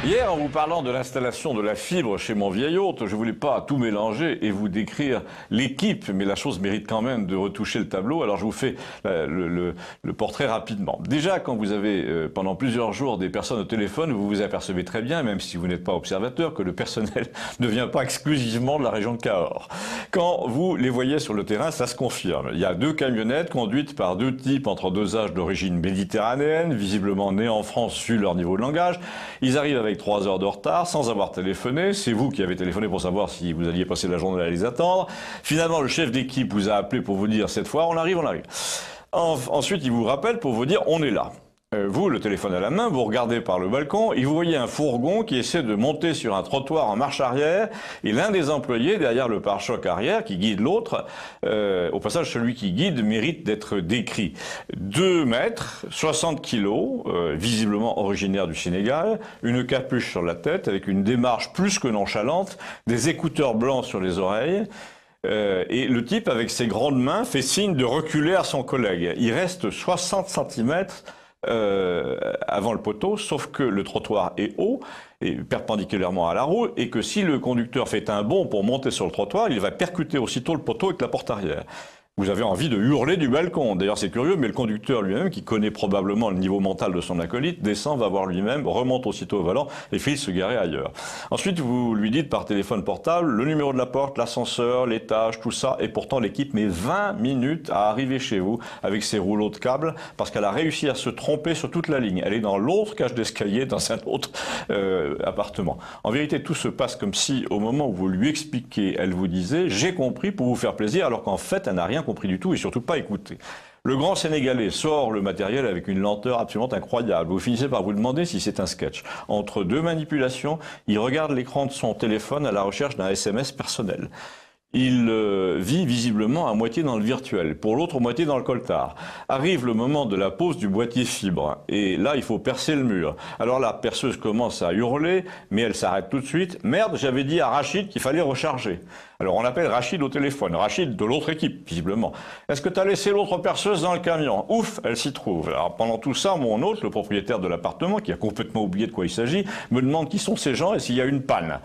Hier, en vous parlant de l'installation de la fibre chez mon vieil hôte, je voulais pas tout mélanger et vous décrire l'équipe, mais la chose mérite quand même de retoucher le tableau. Alors je vous fais le portrait rapidement. Déjà, quand vous avez pendant plusieurs jours des personnes au téléphone, vous vous apercevez très bien, même si vous n'êtes pas observateur, que le personnel ne vient pas exclusivement de la région de Cahors. Quand vous les voyez sur le terrain, ça se confirme. Il y a deux camionnettes conduites par deux types entre deux âges d'origine méditerranéenne, visiblement nés en France vu leur niveau de langage. Ils arrivent avec 3 heures de retard, sans avoir téléphoné. C'est vous qui avez téléphoné pour savoir si vous alliez passer la journée à les attendre. Finalement, le chef d'équipe vous a appelé pour vous dire cette fois, on arrive, on arrive. Ensuite, il vous rappelle pour vous dire, on est là. Vous, le téléphone à la main, vous regardez par le balcon et vous voyez un fourgon qui essaie de monter sur un trottoir en marche arrière et l'un des employés derrière le pare-choc arrière qui guide l'autre, au passage celui qui guide mérite d'être décrit. 2 mètres, 60 kilos, visiblement originaire du Sénégal, une capuche sur la tête avec une démarche plus que nonchalante, des écouteurs blancs sur les oreilles. Et le type, avec ses grandes mains, fait signe de reculer à son collègue. Il reste 60 centimètres avant le poteau, sauf que le trottoir est haut et perpendiculairement à la roue, et que si le conducteur fait un bond pour monter sur le trottoir, il va percuter aussitôt le poteau avec la porte arrière. Vous avez envie de hurler du balcon. D'ailleurs, c'est curieux, mais le conducteur lui-même, qui connaît probablement le niveau mental de son acolyte, descend, va voir lui-même, remonte aussitôt au volant et file se garer ailleurs. Ensuite, vous lui dites par téléphone portable le numéro de la porte, l'ascenseur, l'étage, tout ça, et pourtant l'équipe met 20 minutes à arriver chez vous avec ses rouleaux de câbles, parce qu'elle a réussi à se tromper sur toute la ligne. Elle est dans l'autre cage d'escalier, dans un autre appartement. En vérité, tout se passe comme si, au moment où vous lui expliquez, elle vous disait « j'ai compris » pour vous faire plaisir, alors qu'en fait, elle n'a rien compris du tout et surtout pas écouté. Le grand Sénégalais sort le matériel avec une lenteur absolument incroyable. Vous finissez par vous demander si c'est un sketch. Entre deux manipulations, il regarde l'écran de son téléphone à la recherche d'un SMS personnel. Il vit visiblement à moitié dans le virtuel, pour l'autre moitié dans le coltard. Arrive le moment de la pose du boîtier fibre, et là il faut percer le mur. Alors la perceuse commence à hurler, mais elle s'arrête tout de suite. Merde, j'avais dit à Rachid qu'il fallait recharger. Alors on appelle Rachid au téléphone, Rachid de l'autre équipe, visiblement. Est-ce que tu as laissé l'autre perceuse dans le camion? Ouf, elle s'y trouve. Alors pendant tout ça, mon hôte, le propriétaire de l'appartement, qui a complètement oublié de quoi il s'agit, me demande qui sont ces gens et s'il y a une panne.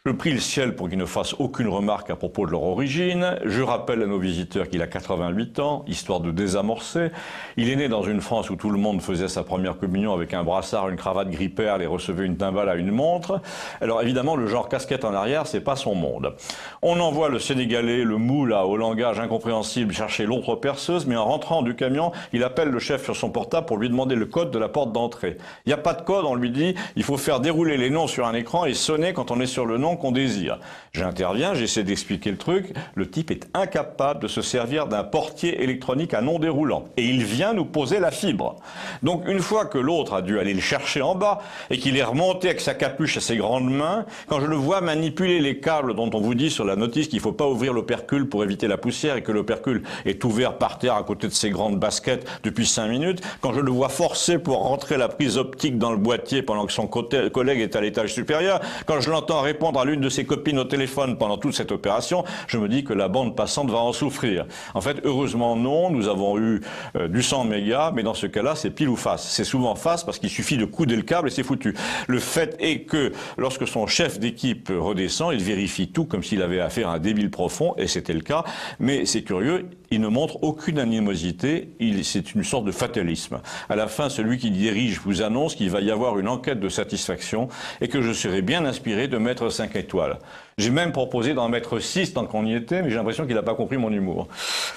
Je prie le ciel pour qu'il ne fasse aucune remarque à propos de leur origine. Je rappelle à nos visiteurs qu'il a 88 ans, histoire de désamorcer. Il est né dans une France où tout le monde faisait sa première communion avec un brassard, une cravate gris perle et recevait une timbale à une montre. Alors évidemment, le genre casquette en arrière, c'est pas son monde. On envoie le Sénégalais, le mou là, au langage incompréhensible, chercher l'autre perceuse, mais en rentrant du camion, il appelle le chef sur son portable pour lui demander le code de la porte d'entrée. Il n'y a pas de code, on lui dit, il faut faire dérouler les noms sur un écran et sonner quand on est sur le nom qu'on désire. J'interviens, j'essaie d'expliquer le truc. Le type est incapable de se servir d'un portier électronique à non déroulant. Et il vient nous poser la fibre. Donc une fois que l'autre a dû aller le chercher en bas et qu'il est remonté avec sa capuche à ses grandes mains, quand je le vois manipuler les câbles dont on vous dit sur la notice qu'il ne faut pas ouvrir l'opercule pour éviter la poussière et que l'opercule est ouvert par terre à côté de ses grandes baskets depuis 5 minutes, quand je le vois forcer pour rentrer la prise optique dans le boîtier pendant que son collègue est à l'étage supérieur, quand je l'entends répondre à l'une de ses copines au téléphone pendant toute cette opération, je me dis que la bande passante va en souffrir. En fait, heureusement non, nous avons eu du 100 mégas, mais dans ce cas-là, c'est pile ou face. C'est souvent face parce qu'il suffit de couder le câble et c'est foutu. Le fait est que lorsque son chef d'équipe redescend, il vérifie tout comme s'il avait affaire à un débile profond, et c'était le cas, mais c'est curieux, il ne montre aucune animosité, c'est une sorte de fatalisme. À la fin, celui qui dirige vous annonce qu'il va y avoir une enquête de satisfaction et que je serai bien inspiré de mettre 5 étoiles. J'ai même proposé d'en mettre 6 tant qu'on y était, mais j'ai l'impression qu'il n'a pas compris mon humour.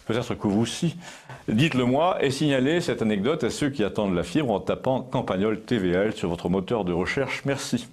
Peut-être que vous aussi. Dites-le moi et signalez cette anecdote à ceux qui attendent la fibre en tapant Campagnol TVL sur votre moteur de recherche. Merci.